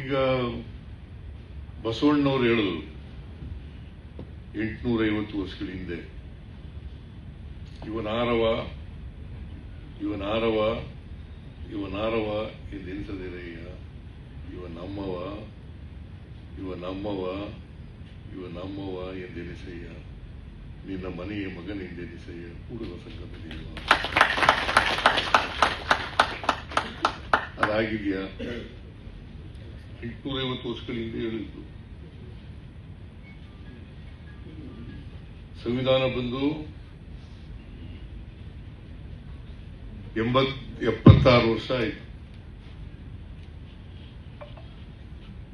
ಈಗ ಬಸವಣ್ಣನವರು ಹೇಳಿದ್ರು 850 ವರ್ಷಗಳ ಹಿಂದೆ ಇವನಾರವ ಎಂದೆನಿಸದಿರಯ್ಯ, ಇವನಮ್ಮವ ಎಂದೆನಿಸಯ್ಯ, ನಿನ್ನ ಮನೆಯ ಮಗನೆಂದೆನಿಸಯ್ಯ, ಕೂಡಲ ಸಂಗಮದೇವ. ಅದಾಗಿದೆಯಾ? 850 ವರ್ಷಗಳ ಹಿಂದೆ ಹೇಳಿದ್ದು. ಸಂವಿಧಾನ ಬಂದು 76 ವರ್ಷ ಆಯಿತು.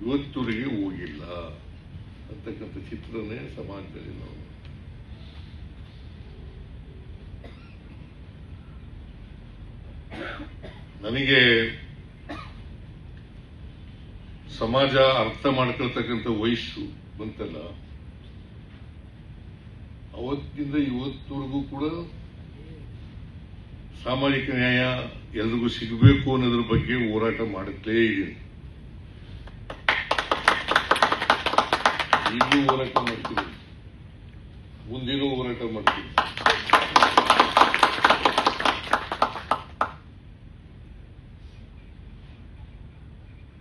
ಇವತ್ತುವರೆಗೆ ಹೋಗಿಲ್ಲ ಅಂತಕ್ಕಂಥ ಚಿತ್ರನೇ ಸಮಾಜದಲ್ಲಿ ನಾವು. ನನಗೆ ಸಮಾಜ ಅರ್ಥ ಮಾಡ್ಕೊಳ್ತಕ್ಕಂಥ ವಯಸ್ಸು ಬಂತಲ್ಲ, ಅವತ್ತಿಂದ ಇವತ್ತವರೆಗೂ ಕೂಡ ಸಾಮಾಜಿಕ ನ್ಯಾಯ ಎಲ್ರಿಗೂ ಸಿಗಬೇಕು ಅನ್ನೋದ್ರ ಬಗ್ಗೆ ಹೋರಾಟ ಮಾಡುತ್ತಲೇ ಇದ್ದೀನಿ. ಈಗಲೂ ಹೋರಾಟ ಮಾಡ್ತೀನಿ, ಮುಂದಿನೂ ಹೋರಾಟ ಮಾಡ್ತೀನಿ.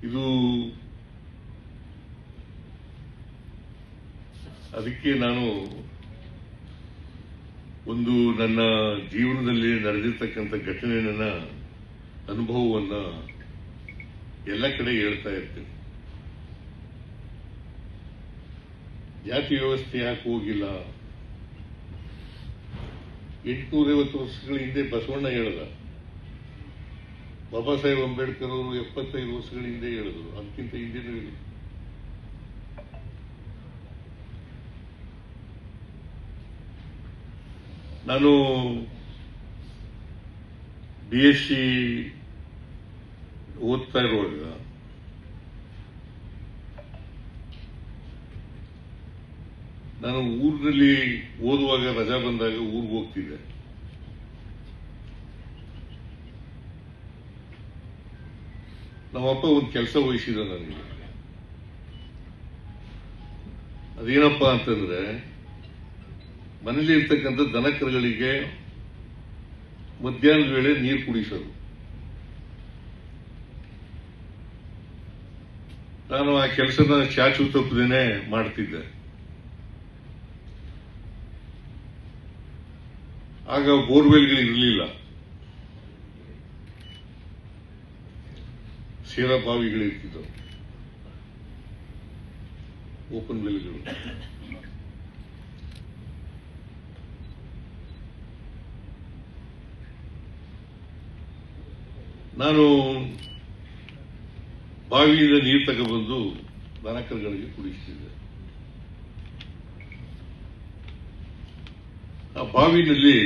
ಇದು ಅದಕ್ಕೆ ನಾನು ಒಂದು ನನ್ನ ಜೀವನದಲ್ಲಿ ನಡೆದಿರ್ತಕ್ಕಂಥ ಘಟನೆಯನ್ನ, ಅನುಭವವನ್ನ ಎಲ್ಲ ಕಡೆ ಹೇಳ್ತಾ ಇರ್ತೇನೆ. ಜಾತಿ ವ್ಯವಸ್ಥೆ ಯಾಕೆ ಹೋಗಿಲ್ಲ? 850 ವರ್ಷಗಳ ಹಿಂದೆ ಬಸವಣ್ಣ ಹೇಳದ, ಬಾಬಾ ಸಾಹೇಬ್ ಅಂಬೇಡ್ಕರ್ ಅವರು 75 ವರ್ಷಗಳ ಹಿಂದೆ ಹೇಳಿದ್ರು, ಅದಕ್ಕಿಂತ ಹಿಂದೆನೂ ಹೇಳಿ. ನಾನು BSc ಓದ್ತಾ ಇರುವಾಗ ನಾನು ಊರಿನಲ್ಲಿ ಓದುವಾಗ ರಜಾ ಬಂದಾಗ ಊರಿಗೆ ಹೋಗ್ತಿದ್ದೆ. ನಮ್ಮಪ್ಪ ಒಂದು ಕೆಲಸ ವಹಿಸಿದ ನನಗೆ. ಅದೇನಪ್ಪ ಅಂತಂದ್ರೆ, ಮನೇಲಿ ಇರ್ತಕ್ಕಂಥ ದನಕರುಗಳಿಗೆ ಮಧ್ಯಾಹ್ನದ ವೇಳೆ ನೀರು ಕುಡಿಸೋದು. ನಾನು ಆ ಕೆಲಸನ ಚಾಚು ತಪ್ಪದೇನೆ ಮಾಡ್ತಿದ್ದೆ. ಆಗ ಬೋರ್ವೆಲ್ಗಳು ಇರಲಿಲ್ಲ, ಸೇರಾ ಬಾವಿಗಳಿರ್ತಿದ್ದವು, ಓಪನ್ ವೆಲ್ಗಳು. ನಾನು ಬಾವಿಯಿಂದ ನೀರು ತಗೊಬಂದು ದನಕರುಗಳಿಗೆ ಕುಡಿಸ್ತಿದ್ದೆ. ಆ ಬಾವಿನಲ್ಲಿ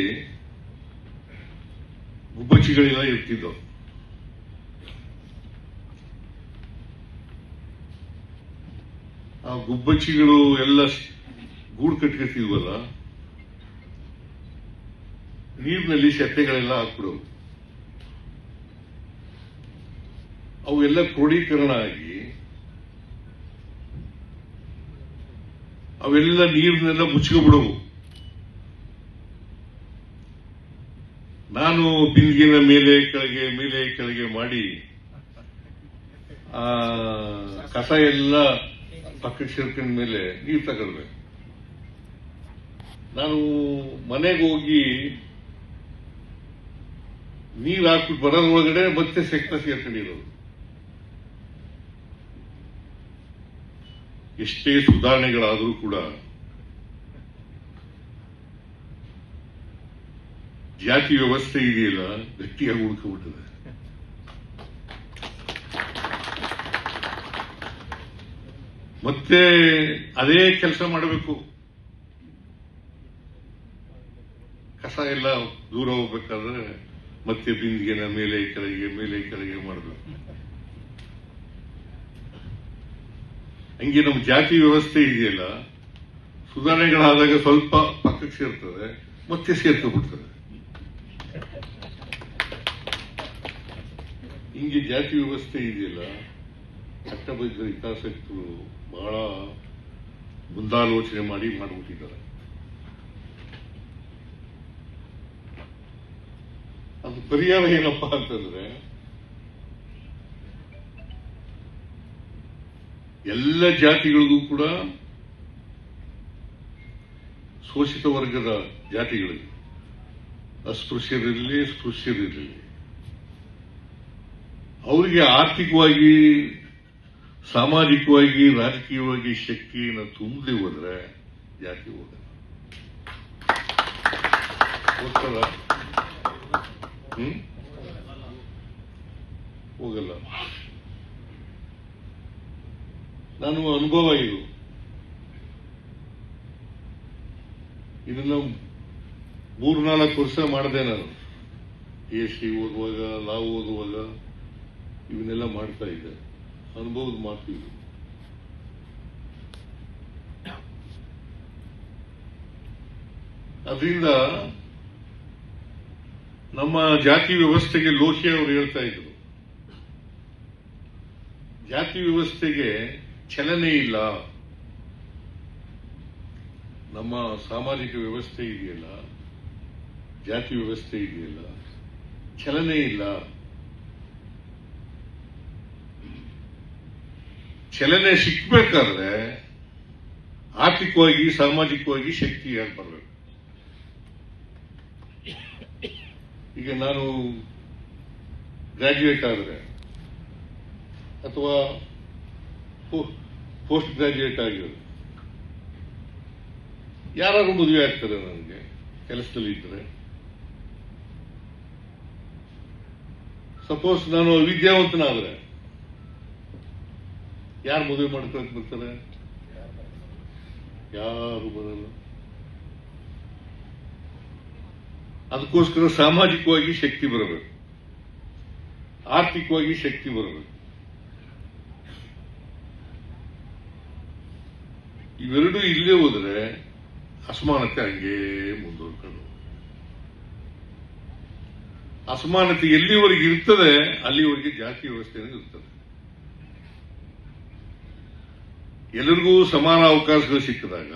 ಗುಬ್ಬಚ್ಚಿಗಳೆಲ್ಲ ಇರ್ತಿದ್ದವು. ಆ ಗುಬ್ಬಚ್ಚಿಗಳು ಎಲ್ಲ ಗೂಡು ಕಟ್ಕೊತಿದ್ವಲ್ಲ, ನೀರಿನಲ್ಲಿ ಸೆತ್ತೆಗಳೆಲ್ಲ ಹಾಕ್ಬಿಡೋವು. ಅವೆಲ್ಲ ಕ್ರೋಢೀಕರಣ ಆಗಿ ಅವೆಲ್ಲ ನೀರನ್ನೆಲ್ಲ ಮುಚ್ಕೊಬಿಡವು. ನಾನು ಬಿಂದಿಗೆನ ಮೇಲೆ ಕೆಳಗೆ ಮಾಡಿ ಆ ಕಸ ಎಲ್ಲ ಪಕ್ಕಕ್ಕೆ ಸೇರ್ಕೊಂಡ ಮೇಲೆ ನೀರು ತಗೊಳ್ಬೇಕು. ನಾನು ಮನೆಗೆ ಹೋಗಿ ನೀರು ಹಾಕ್ಬಿಟ್ಟು ಬರೋದ್ರೊಳಗಡೆ ಮತ್ತೆ ಸೆಕ್ತ ಸೇರ್ಕೊಂಡಿರೋದು. ಎಷ್ಟೇ ಸುಧಾರಣೆಗಳಾದರೂ ಕೂಡ ಜಾತಿ ವ್ಯವಸ್ಥೆ ಇದೆಯಲ್ಲ, ಗಟ್ಟಿಯಾಗಿ ಉಳ್ಕೊಬಿಟ್ಟಿದೆ. ಮತ್ತೆ ಅದೇ ಕೆಲಸ ಮಾಡಬೇಕು. ಕಸ ಎಲ್ಲ ದೂರ ಹೋಗ್ಬೇಕಾದ್ರೆ ಮತ್ತೆ ಬಿಂದಿಗೆನ ಮೇಲೆ ಕೆಳಗೆ ಮಾಡಬೇಕು. ಹಂಗೆ ನಮ್ಮ ಜಾತಿ ವ್ಯವಸ್ಥೆ ಇದೆಯಲ್ಲ, ಸುಧಾರಣೆಗಳಾದಾಗ ಸ್ವಲ್ಪ ಪಕ್ಕಕ್ಕೆ ಸೇರ್ತದೆ, ಮತ್ತೆ ಸೇರ್ಕೊಬಿಡ್ತದೆ. ಹಿಂಗೆ ಜಾತಿ ವ್ಯವಸ್ಥೆ ಇದೆಯಲ್ಲ, ಚಟ್ಟಬದ್ಧ ಹಿತಾಸಕ್ತರು ಬಹಳ ಮುಂದಾಲೋಚನೆ ಮಾಡಿಬಿಟ್ಟಿದ್ದಾರೆ. ಅದು ಪರಿಹಾರ ಏನಪ್ಪಾ ಅಂತಂದ್ರೆ, ಎಲ್ಲ ಜಾತಿಗಳಿಗೂ ಕೂಡ, ಶೋಷಿತ ವರ್ಗದ ಜಾತಿಗಳಿಗೆ, ಅಸ್ಪೃಶ್ಯರಿರಲಿ ಸ್ಪೃಶ್ಯರಿರಲಿ, ಅವರಿಗೆ ಆರ್ಥಿಕವಾಗಿ, ಸಾಮಾಜಿಕವಾಗಿ, ರಾಜಕೀಯವಾಗಿ ಶಕ್ತಿಯನ್ನು ತುಂಬದೆ ಹೋದ್ರೆ ಜಾತಿ ಹೋಗಲ್ಲ. ಹೋಗಲ್ಲ. ನಾನು ಅನುಭವ ಇದನ್ನ 3-4 ವರ್ಷ ಮಾಡಿದೆ. ನಾನು PhD ಓದುವಾಗ, ಲಾ ಓದುವಾಗ ಇವನ್ನೆಲ್ಲ ಮಾಡ್ತಾ ಇದ್ದೆ. ಅನುಭವದ ಮಾತು ಇದು. ಅದರಿಂದ ನಮ್ಮ ಜಾತಿ ವ್ಯವಸ್ಥೆಗೆ ಲೋಹಿ ಅವರು ಹೇಳ್ತಾ ಇದ್ರು, ಜಾತಿ ವ್ಯವಸ್ಥೆಗೆ ಚಲನೆ ಇಲ್ಲ. ನಮ್ಮ ಸಾಮಾಜಿಕ ವ್ಯವಸ್ಥೆ ಇದೆಯಲ್ಲ, ಜಾತಿ ವ್ಯವಸ್ಥೆ ಇದೆಯಲ್ಲ, ಚಲನೆ ಇಲ್ಲ. ಚಲನೆ ಸಿಕ್ಬೇಕಾದ್ರೆ ಆರ್ಥಿಕವಾಗಿ, ಸಾಮಾಜಿಕವಾಗಿ ಶಕ್ತಿಯಾಗಿ ಬರಬೇಕು. ಈಗ ನಾನು ಗ್ರಾಜ್ಯುಯೇಟ್ ಆದರೆ ಅಥವಾ ಪೋಸ್ಟ್ ಗ್ರಾಜ್ಯುಯೇಟ್ ಆಗಿರೋದು, ಯಾರು ಮದುವೆ ಆಗ್ತಾರೆ ನನಗೆ ಕೆಲಸದಲ್ಲಿ ಇದ್ರೆ. ಸಪೋಸ್ ನಾನು ವಿದ್ಯಾವಂತನಾದ್ರೆ ಯಾರು ಮದುವೆ ಮಾಡ್ಕೊಳಕ್ ಬರ್ತಾರೆ? ಯಾರು ಬರಲ್ಲ. ಅದಕ್ಕೋಸ್ಕರ ಸಾಮಾಜಿಕವಾಗಿ ಶಕ್ತಿ ಬರಬೇಕು, ಆರ್ಥಿಕವಾಗಿ ಶಕ್ತಿ ಬರಬೇಕು. ಇವೆರಡೂ ಇಲ್ಲೇ ಹೋದ್ರೆ ಅಸಮಾನತೆ ಹಂಗೆ ಮುಂದುವರ್ಕೊಂಡು, ಅಸಮಾನತೆ ಎಲ್ಲಿವರೆಗೆ ಇರ್ತದೆ ಅಲ್ಲಿವರೆಗೆ ಜಾತಿ ವ್ಯವಸ್ಥೆ ಇರ್ತದೆ. ಎಲ್ಲರಿಗೂ ಸಮಾನ ಅವಕಾಶಗಳು ಸಿಕ್ಕಿದಾಗ,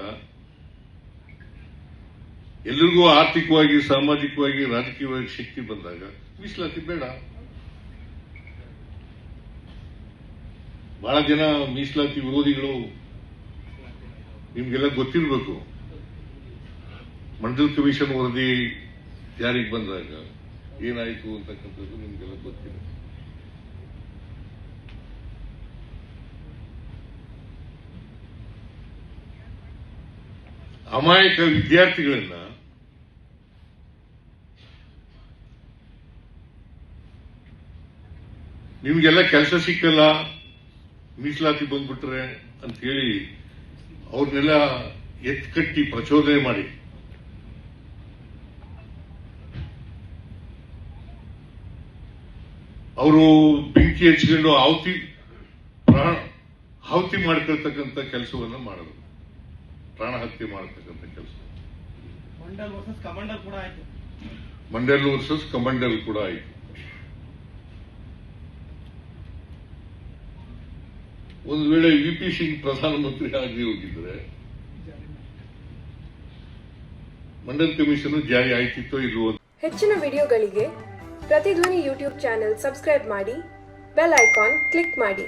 ಎಲ್ಲರಿಗೂ ಆರ್ಥಿಕವಾಗಿ, ಸಾಮಾಜಿಕವಾಗಿ, ರಾಜಕೀಯವಾಗಿ ಶಕ್ತಿ ಬಂದಾಗ ಮೀಸಲಾತಿ ಬೇಡ. ಬಹಳ ಜನ ಮೀಸಲಾತಿ ವಿರೋಧಿಗಳು, ನಿಮ್ಗೆಲ್ಲ ಗೊತ್ತಿರಬೇಕು, ಮಂಡಲ್ ಕಮಿಷನ್ ವರದಿ ಜಾರಿಗೆ ಬಂದಾಗ ಏನಾಯಿತು ಅಂತಕ್ಕಂಥದ್ದು ನಿಮ್ಗೆಲ್ಲ ಗೊತ್ತಿದೆ. ಅಮಾಯಕ ವಿದ್ಯಾರ್ಥಿಗಳನ್ನ ನಿಮ್ಗೆಲ್ಲ ಕೆಲಸ ಸಿಕ್ಕಲ್ಲ, ಮೀಸಲಾತಿ ಬಂದ್ಬಿಟ್ರೆ ಅಂತ ಹೇಳಿ ಅವ್ರನ್ನೆಲ್ಲ ಎತ್ಕಟ್ಟಿ ಪ್ರಚೋದನೆ ಮಾಡಿ ಅವರು ಬೆಂಕಿ ಹಚ್ಕೊಂಡು ಆಹುತಿ ಮಾಡ್ಕೊಳ್ತಕ್ಕಂಥ ಕೆಲಸವನ್ನ ಮಾಡೋದು, ಪ್ರಾಣ ಹತ್ಯೆ ಮಾಡತಕ್ಕಂಥ ಕೆಲಸ. ಮಂಡಲ್ ವರ್ಸಸ್ ಕಮಂಡಲ್ ಕೂಡ ಆಯಿತು. ಒಂದು ವೇಳೆ VP ಸಿಂಗ್ ಪ್ರಧಾನಮಂತ್ರಿ ಆಗಿ ಹೋಗಿದ್ರೆ ಮಂಡಲ್ ಕಮಿಷನ್ ಜಾರಿ ಆಯ್ತಿತ್ತೋ ಇಲ್ವೋ. ಹೆಚ್ಚಿನ ವಿಡಿಯೋಗಳಿಗೆ ಪ್ರತಿಧ್ವನಿ ಯೂಟ್ಯೂಬ್ ಚಾನೆಲ್ ಸಬ್ಸ್ಕ್ರೈಬ್ ಮಾಡಿ, ಬೆಲ್ ಐಕಾನ್ ಕ್ಲಿಕ್ ಮಾಡಿ.